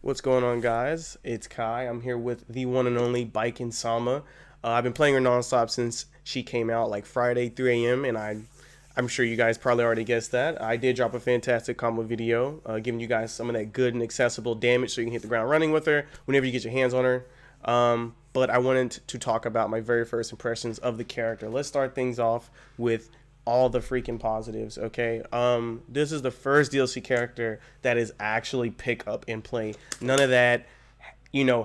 What's going on, guys? It's Kai. I'm here with the one and only Baiken Sama. I've been playing her nonstop since she came out, like Friday, 3 a.m. And I'm sure you guys probably already guessed that. I did drop a fantastic combo video, giving you guys some of that good and accessible damage, so you can hit the ground running with her whenever you get your hands on her. But I wanted to talk about my very first impressions of the character. Let's start things off with all the freaking positives. Okay, this is the first DLC character that is actually pick up and play. None of that,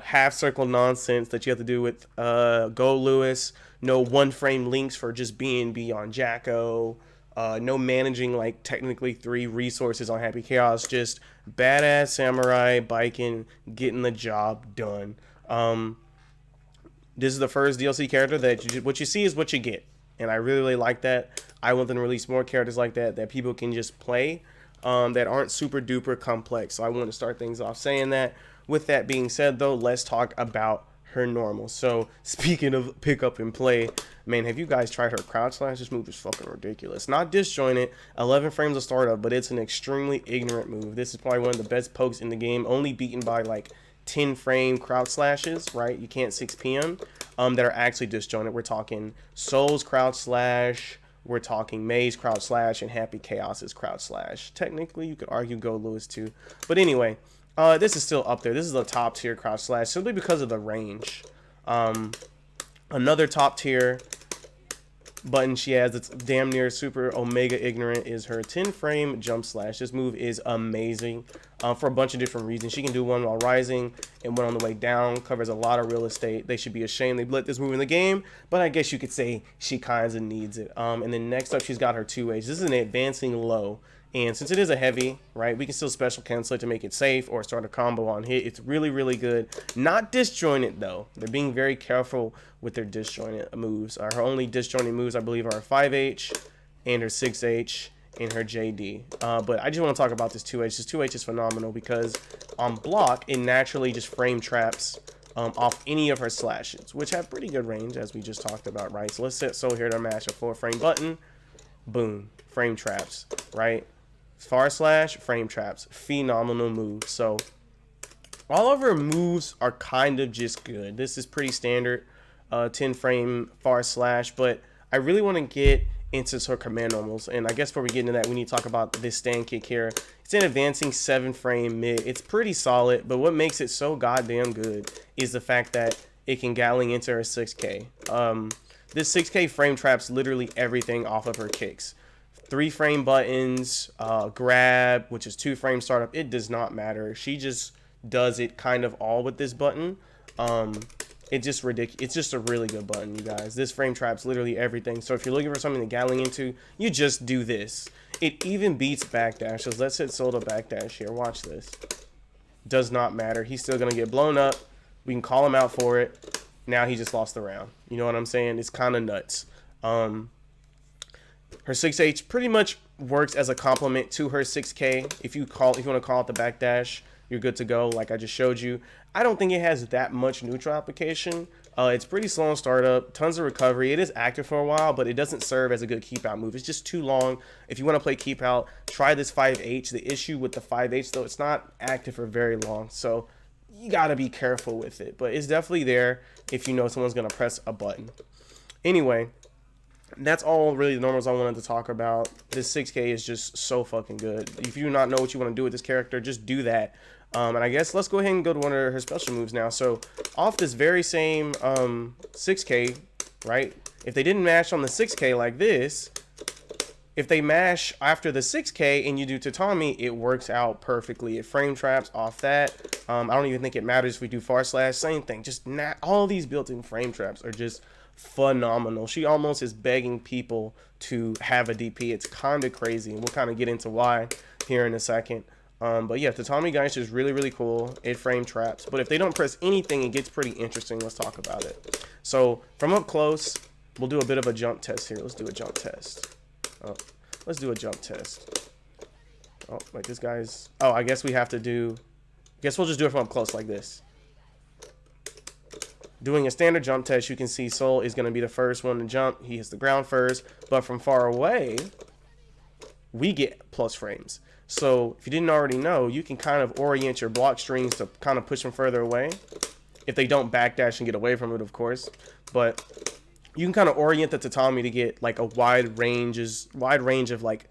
half circle nonsense that you have to do with Go Lewis. No one frame links for just being beyond Jacko. No managing like technically 3 resources on Happy Chaos. Just badass samurai biking, getting the job done. This is the first DLC character that what you see is what you get, and I really like that. I want them to release more characters like that people can just play, that aren't super duper complex. So I want to start things off saying that. With that being said, though, let's talk about her normal. So speaking of pick up and play, man, have you guys tried her crouch slash? This move is fucking ridiculous. Not disjointed, 11 frames of startup, but it's an extremely ignorant move. This is probably one of the best pokes in the game, only beaten by like 10 frame crouch slashes, right? You can't 6p them, that are actually disjointed. We're talking Soul's crouch slash, we're talking May's crouch slash, and Happy Chaos's crouch slash. Technically, you could argue Go Lewis too. But anyway, this is still up there. This is a top tier crouch slash simply because of the range. Another top tier button she has that's damn near super omega ignorant is her 10 frame jump slash. This move is amazing for a bunch of different reasons. She can do one while rising and one on the way down, covers a lot of real estate. They should be ashamed they let this move in the game, but I guess you could say she kind of needs it. And then next up, she's got her 2H. This is an advancing low, and since it is a heavy, right, we can still special cancel it to make it safe or start a combo on hit. It's really, really good. Not disjointed, though. They're being very careful with their disjointed moves. Her only disjointed moves, I believe, are her 5H and her 6H and her JD. But I just want to talk about this 2H. This 2H is phenomenal because on block, it naturally just frame traps off any of her slashes, which have pretty good range, as we just talked about, right? So let's set Soul here to match a 4-frame button. Boom. Frame traps, right? Far slash, frame traps. Phenomenal move. So all of her moves are kind of just good. This is pretty standard 10 frame far slash, but I really want to get into her command normals, and I guess before we get into that, we need to talk about this stand kick here. It's an advancing 7 frame mid. It's pretty solid, but what makes it so goddamn good is the fact that it can gatling into her 6k. This 6k frame traps literally everything off of her kicks. 3 frame buttons, grab, which is 2 frame startup. It does not matter. She just does it kind of all with this button. It's just ridiculous. It's just a really good button, you guys. This frame traps literally everything. So if you're looking for something to gatling into, you just do this. It even beats backdashes. Let's hit Soul to backdash here. Watch this. Does not matter. He's still gonna get blown up. We can call him out for it. Now he just lost the round. You know what I'm saying? It's kind of nuts. Her 6H pretty much works as a complement to her 6K. If you want to call it the backdash, you're good to go, like I just showed you. I don't think it has that much neutral application. It's pretty slow on startup, tons of recovery. It is active for a while, but it doesn't serve as a good keep out move. It's just too long. If you want to play keep out, try this 5H. The issue with the 5H, though, it's not active for very long, so you got to be careful with it. But it's definitely there if you know someone's going to press a button. Anyway, that's all really the normals I wanted to talk about. This 6K is just so fucking good. If you do not know what you want to do with this character, just do that. And I guess let's go ahead and go to one of her special moves now. So off this very same 6K, right? If they didn't mash on the 6K like this, if they mash after the 6K and you do Tatami, it works out perfectly. It frame traps off that. I don't even think it matters if we do far slash. Same thing. Just all these built-in frame traps are just phenomenal. She almost is begging people to have a DP. It's kind of crazy, and we'll kind of get into why here in a second. But yeah, Tatami Gaeshi is really, really cool. It frame traps, but if they don't press anything, it gets pretty interesting. Let's talk about it. So from up close, we'll do a bit of a jump test here. Let's do a jump test. Let's do a jump test. Oh, like this guy's. Oh, I guess we have to do. I guess we'll just do it from up close like this. Doing a standard jump test, you can see Soul is going to be the first one to jump. He hits the ground first, but from far away, we get plus frames. So if you didn't already know, you can kind of orient your block strings to kind of push them further away. If they don't backdash and get away from it, of course. But you can kind of orient the tatami to get like a wide range of like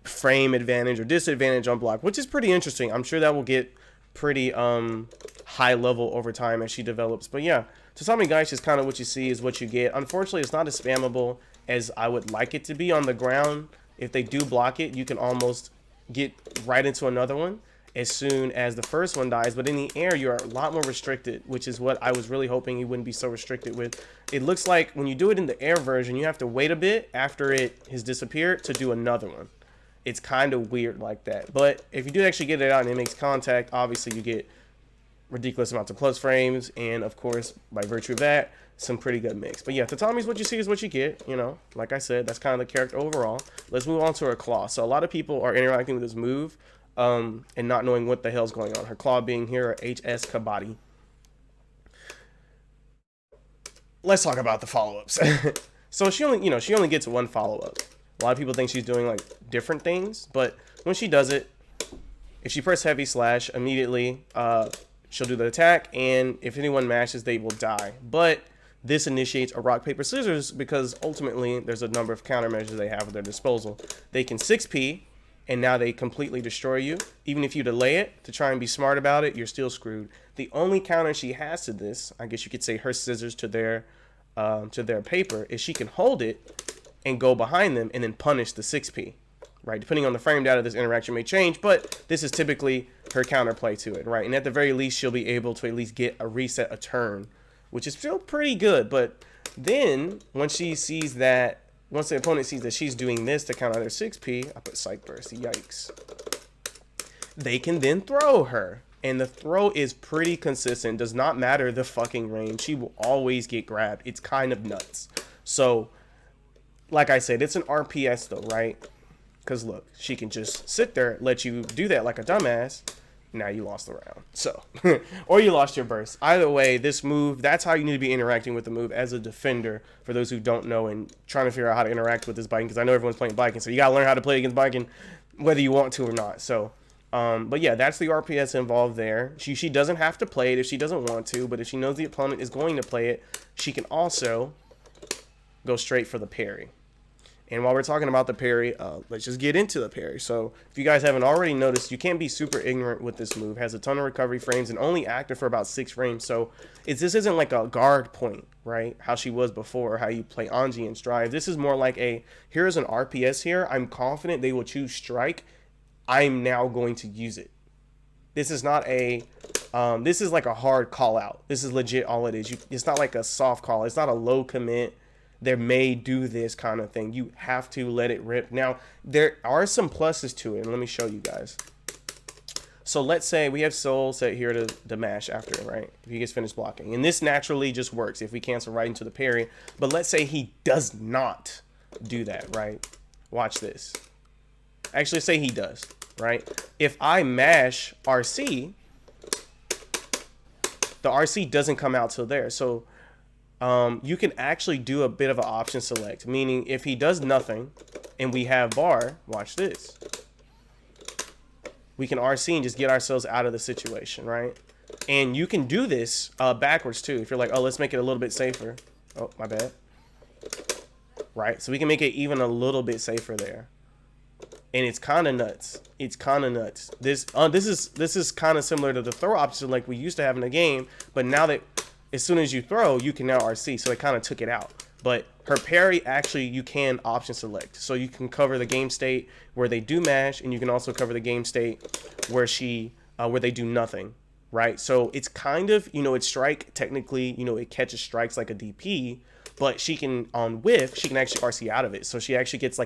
frame advantage or disadvantage on block, which is pretty interesting. I'm sure that will get pretty high level over time as she develops. But yeah, Tatami Gaeshi is kind of what you see is what you get. Unfortunately, it's not as spammable as I would like it to be on the ground. If they do block it, you can almost get right into another one as soon as the first one dies. But in the air, you're a lot more restricted, which is what I was really hoping he wouldn't be so restricted with. It looks like when you do it in the air version, you have to wait a bit after it has disappeared to do another one. It's kind of weird like that. But if you do actually get it out and it makes contact, obviously you get ridiculous amounts of plus frames. And of course, by virtue of that, some pretty good mix. But yeah, Tatami's what you see is what you get. You know, like I said, that's kind of the character overall. Let's move on to her claw. So a lot of people are interacting with this move and not knowing what the hell's going on. Her claw being here, HS Kabari. Let's talk about the follow-ups. So she only gets one follow-up. A lot of people think she's doing like different things, but when she does it, if she press heavy slash, immediately she'll do the attack, and if anyone mashes, they will die. But this initiates a rock, paper, scissors because ultimately there's a number of countermeasures they have at their disposal. They can 6P, and now they completely destroy you. Even if you delay it to try and be smart about it, you're still screwed. The only counter she has to this, I guess you could say her scissors to their paper, is she can hold it and go behind them and then punish the 6P, right? Depending on the frame data, this interaction may change, but this is typically her counterplay to it, right? And at the very least, she'll be able to at least get a reset a turn, which is still pretty good. But then once the opponent sees that she's doing this to counter their 6P, I put Psych Burst, yikes. They can then throw her. And the throw is pretty consistent. Does not matter the fucking range. She will always get grabbed. It's kind of nuts. So, like I said, it's an RPS though, right? Because look, she can just sit there, let you do that like a dumbass. Now you lost the round. So, or you lost your burst. Either way, this move, that's how you need to be interacting with the move as a defender, for those who don't know and trying to figure out how to interact with this Baiken, because I know everyone's playing Baiken, so you got to learn how to play against Baiken, whether you want to or not. So, but yeah, that's the RPS involved there. She doesn't have to play it if she doesn't want to, but if she knows the opponent is going to play it, she can also go straight for the parry. And while we're talking about the parry, let's just get into the parry. So if you guys haven't already noticed, you can't be super ignorant with this move. It has a ton of recovery frames and only active for about 6 frames. So this isn't like a guard point, right? How she was before, how you play Anji and Strive. This is more like here's an RPS here. I'm confident they will choose Strike. I'm now going to use it. This is not this is like a hard call out. This is legit all it is. It's not like a soft call. It's not a low commit. There may do this kind of thing. You have to let it rip. Now, there are some pluses to it, and let me show you guys. So let's say we have Soul set here to mash after, right? If he gets finished blocking. And this naturally just works if we cancel right into the parry. But let's say he does not do that, right? Watch this. Actually, say he does, right? If I mash RC, the RC doesn't come out till there. So you can actually do a bit of an option select, meaning if he does nothing and we have bar, watch this. We can RC and just get ourselves out of the situation, right? And you can do this backwards too. If you're like, oh, let's make it a little bit safer. Oh, my bad. Right? So we can make it even a little bit safer there. And it's kind of nuts. It's kind of nuts. This is kind of similar to the throw option like we used to have in the game, but now that as soon as you throw, you can now RC, so it kind of took it out. But her parry, actually, you can option select. So you can cover the game state where they do mash, and you can also cover the game state where where they do nothing, right? So it's kind of, it's strike, technically, it catches strikes like a DP, but she can, on whiff, she can actually RC out of it. So she actually gets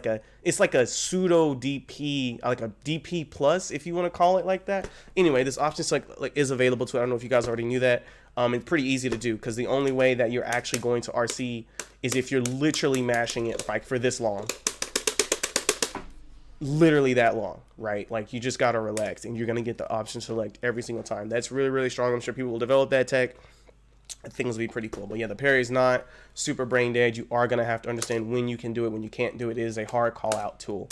it's like a pseudo DP, like a DP plus, if you want to call it like that. Anyway, this option select is available to it. I don't know if you guys already knew that. It's pretty easy to do because the only way that you're actually going to RC is if you're literally mashing it like for this long. Literally that long, right? Like you just got to relax and you're going to get the option select every single time. That's really, really strong. I'm sure people will develop that tech. Things will be pretty cool. But yeah, the parry is not super brain dead. You are going to have to understand when you can do it, when you can't do it. It is a hard call out tool.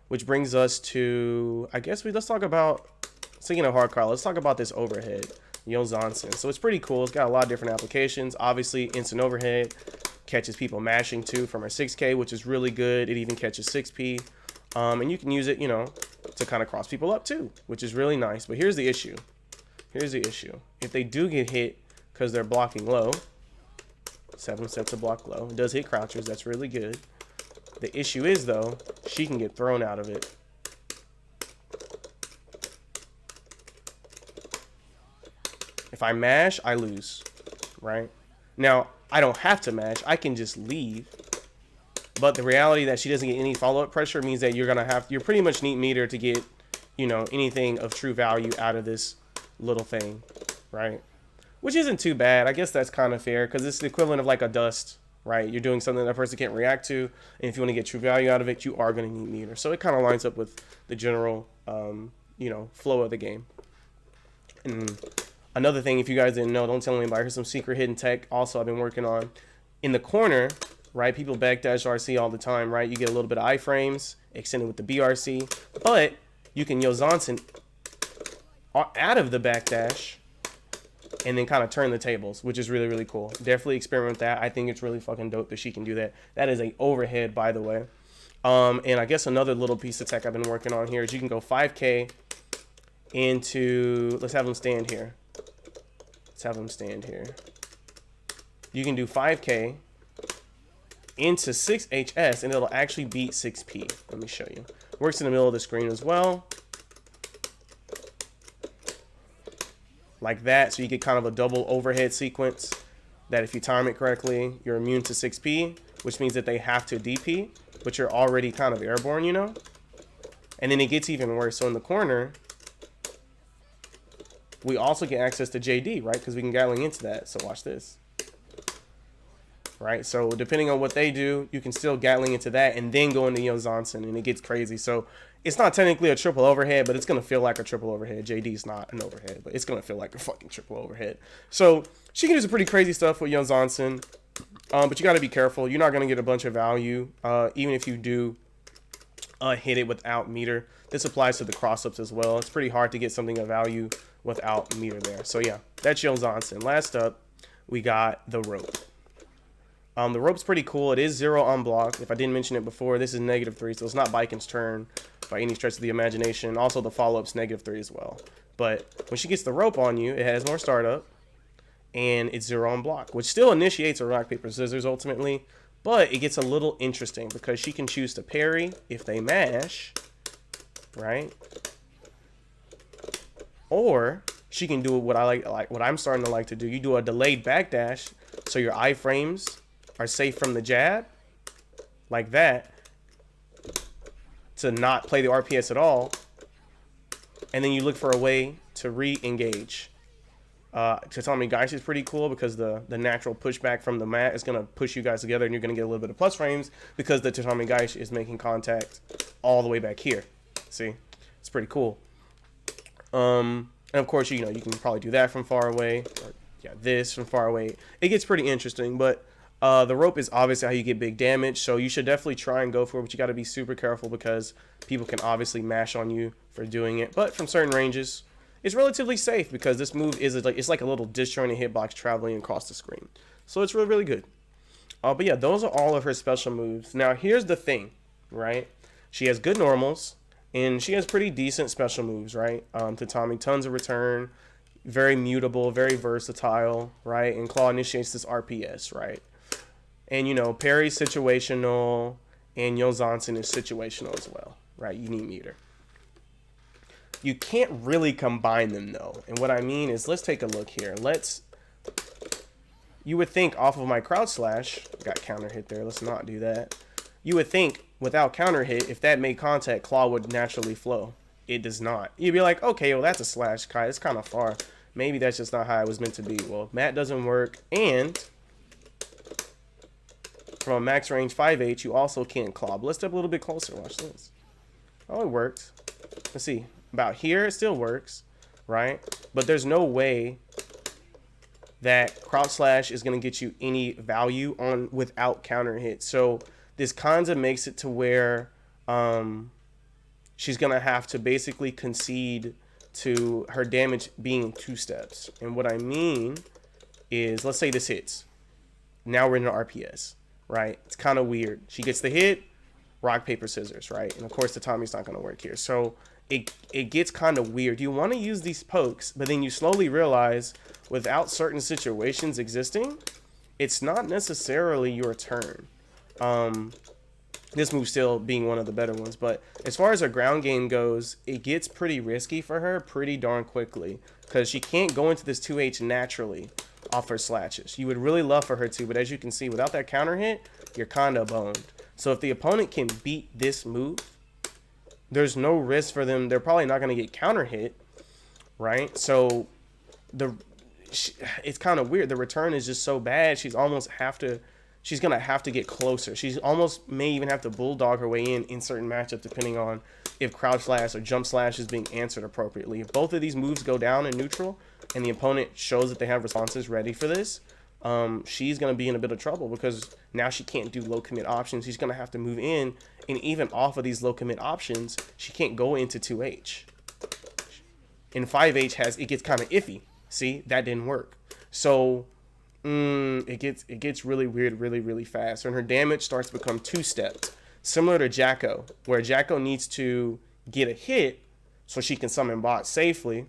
Which brings us to, I guess let's talk about, speaking of hard card, let's talk about this overhead, Yozansen. So it's pretty cool. It's got a lot of different applications. Obviously, instant overhead catches people mashing too from our 6K, which is really good. It even catches 6P. And you can use it, you know, to kind of cross people up too, which is really nice. But here's the issue. Here's the issue. If they do get hit because they're blocking low, 7 sets of block low. It does hit crouchers. That's really good. The issue is, though, she can get thrown out of it. If I mash, I lose, right? Now, I don't have to mash. I can just leave. But the reality that she doesn't get any follow-up pressure means that you're pretty much need meter to get, you know, anything of true value out of this little thing, right? Which isn't too bad. I guess that's kind of fair because it's the equivalent of like a dust, right? You're doing something that a person can't react to, and if you want to get true value out of it, you are going to need meter. So it kind of lines up with the general, you know, flow of the game. And another thing, if you guys didn't know, don't tell anybody. Here's some secret hidden tech also I've been working on. In the corner, right, people backdash RC all the time, right? You get a little bit of iframes extended with the BRC, but you can Yozansen out of the backdash and then kind of turn the tables, which is really, really cool. Definitely experiment with that. I think it's really fucking dope that she can do that. That is a overhead, by the way. And I guess another little piece of tech I've been working on here is you can go 5K into, let's have them stand here. Let's have them stand here. You can do 5K into 6HS and it'll actually beat 6P. Let me show you. Works in the middle of the screen as well. Like that, so you get kind of a double overhead sequence that if you time it correctly, you're immune to 6P, which means that they have to DP, but you're already kind of airborne, you know? And then it gets even worse. So in the corner, we also get access to JD, right? Because we can Gatling into that. So watch this. Right? So depending on what they do, you can still Gatling into that and then go into Yozansen, and it gets crazy. So it's not technically a triple overhead, but it's going to feel like a triple overhead. JD's not an overhead, but it's going to feel like a fucking triple overhead. So she can do some pretty crazy stuff with Yozansen, but you got to be careful. You're not going to get a bunch of value, even if you do hit it without meter. This applies to the cross-ups as well. It's pretty hard to get something of value without meter there. So yeah, that's Yozansen. Last up, we got the rope. The rope's pretty cool. It is 0 on block. If I didn't mention it before, this is -3, so it's not Baiken's turn by any stretch of the imagination. Also, the follow-up's -3 as well. But when she gets the rope on you, it has more startup, and it's 0 on block, which still initiates a rock, paper, scissors ultimately, but it gets a little interesting because she can choose to parry if they mash, right? Or she can do what I like what I'm starting to like to do. You do a delayed backdash, so your iframes are safe from the jab, like that, to not play the RPS at all, and then you look for a way to re-engage. Tatami Gaeshi is pretty cool because the natural pushback from the mat is going to push you guys together, and you're going to get a little bit of plus frames because the Tatami Gaeshi is making contact all the way back here. See? It's pretty cool. And of course, you know, you can probably do that from far away. Or, yeah, this from far away. It gets pretty interesting, but the rope is obviously how you get big damage, so you should definitely try and go for it, but you got to be super careful because people can obviously mash on you for doing it. But from certain ranges, it's relatively safe because this move is it's like a little disjointed hitbox traveling across the screen. So it's really, really good. But yeah, those are all of her special moves. Now, here's the thing, right? She has good normals, and she has pretty decent special moves, right? Tatami, tons of return, very mutable, very versatile, right? And Claw initiates this RPS, right? And, you know, Parry's situational, and Yozansen is situational as well, right? You need meter. You can't really combine them, though. And what I mean is, let's take a look here. You would think off of my crouch slash, got counter hit there, let's not do that. You would think without counter hit, if that made contact, Claw would naturally flow. It does not. You'd be like, okay, well, that's a slash, Kai. It's kind of far. Maybe that's just not how it was meant to be. Well, mat doesn't work, and from a max range 5H, you also can't claw. But let's step a little bit closer. Watch this. Oh, it worked. Let's see. About here, it still works, right? But there's no way that crouch slash is going to get you any value on without counter hit. So this kind of makes it to where she's going to have to basically concede to her damage being 2 steps. And what I mean is, let's say this hits. Now we're in an RPS, right? It's kind of weird. She gets the hit, rock, paper, scissors, right? And of course, the Tatami's not going to work here. So it gets kind of weird. You want to use these pokes, but then you slowly realize without certain situations existing, it's not necessarily your turn. This move still being one of the better ones, but as far as her ground game goes, it gets pretty risky for her pretty darn quickly because she can't go into this 2H naturally off her slashes. You would really love for her to, but as you can see, without that counter hit, you're kind of boned. So if the opponent can beat this move, there's no risk for them. They're probably not going to get counter hit, right? So it's kind of weird. The return is just so bad. She's going to have to get closer. She's almost may even have to bulldog her way in certain matchups depending on if crouch slash or jump slash is being answered appropriately. If both of these moves go down in neutral and the opponent shows that they have responses ready for this, she's going to be in a bit of trouble because now she can't do low commit options. She's going to have to move in, and even off of these low commit options, she can't go into 2H. In 5H it gets kind of iffy. See, that didn't work. So it gets really weird really fast, and her damage starts to become 2-stepped, similar to Jacko, where Jacko needs to get a hit so she can summon bots safely,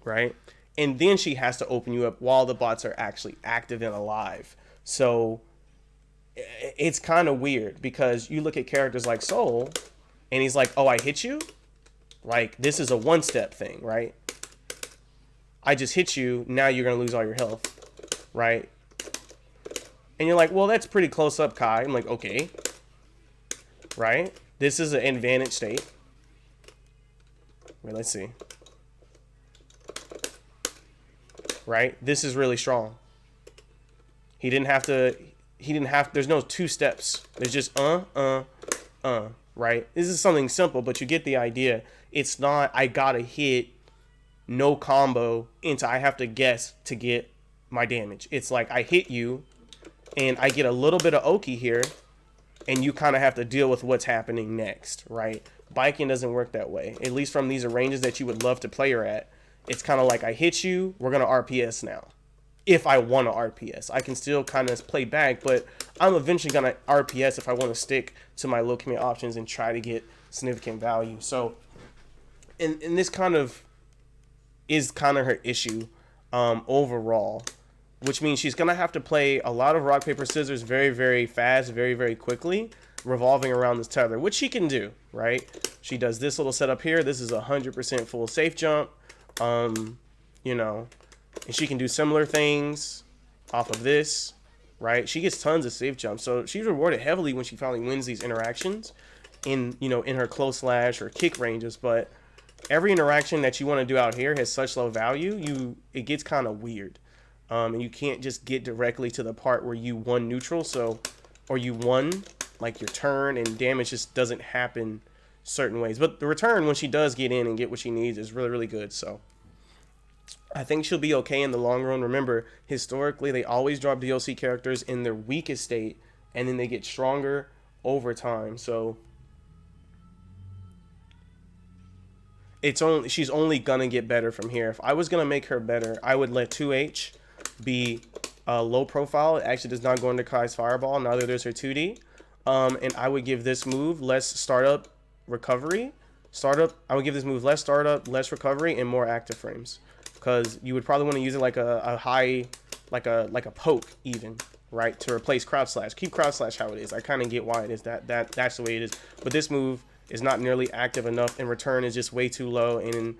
right? And then she has to open you up while the bots are actually active and alive. So it's kind of weird because you look at characters like Soul and he's like, oh, I hit you, like this is a 1-step thing, right? I just hit you, now you're gonna lose all your health, right? And you're like, well, that's pretty close up, Kai. I'm like, okay, right? This is an advantage state. Wait, let's see. Right? This is really strong. He didn't have, there's no 2 steps. There's just, right? This is something simple, but you get the idea. It's not, I gotta hit no combo into, I have to guess to get my damage. It's like, I hit you, and I get a little bit of Oki here, and you kind of have to deal with what's happening next, right? Baiken doesn't work that way. At least from these ranges that you would love to play her at. It's kind of like, I hit you, we're going to RPS now. If I want to RPS. I can still kind of play back, but I'm eventually going to RPS if I want to stick to my low commit options and try to get significant value. So, and this kind of is kind of her issue overall, which means she's going to have to play a lot of rock, paper, scissors very fast, very quickly, revolving around this tether, which she can do, right? She does this little setup here. This is 100% full safe jump. You know, and she can do similar things off of this, right? She gets tons of safe jumps, so she's rewarded heavily when she finally wins these interactions in, you know, in her close slash or kick ranges. But every interaction that you want to do out here has such low value, it gets kind of weird, and you can't just get directly to the part where you won neutral, so, or you won like your turn, and damage just doesn't happen certain ways. But the return, when she does get in and get what she needs, is really good. So I think she'll be okay in the long run. Remember, historically, they always drop DLC characters in their weakest state, and then they get stronger over time. So she's only gonna get better from here. If I was gonna make her better, I would let 2H be low profile. It actually does not go into Kai's fireball. Neither does her 2D. And I would give this move less startup recovery. I would give this move less startup, less recovery, and more active frames. Because you would probably want to use it like a high, like a poke even, right? To replace crouch slash. Keep crouch slash how it is. I kind of get why it is that's the way it is. But this move is not nearly active enough, and return is just way too low. And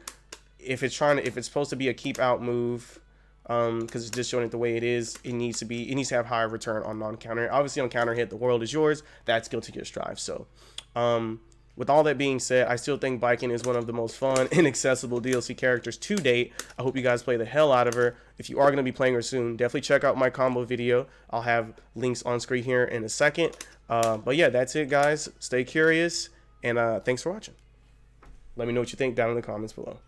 if it's supposed to be a keep out move, because it's just showing it the way it is, it needs to have higher return on non-counter. Obviously on counter hit, the world is yours. That's Guilty Gear Strive. So, with all that being said, I still think Baiken is one of the most fun and accessible DLC characters to date. I hope you guys play the hell out of her. If you are going to be playing her soon, definitely check out my combo video. I'll have links on screen here in a second. But yeah, that's it, guys. Stay curious, and thanks for watching. Let me know what you think down in the comments below.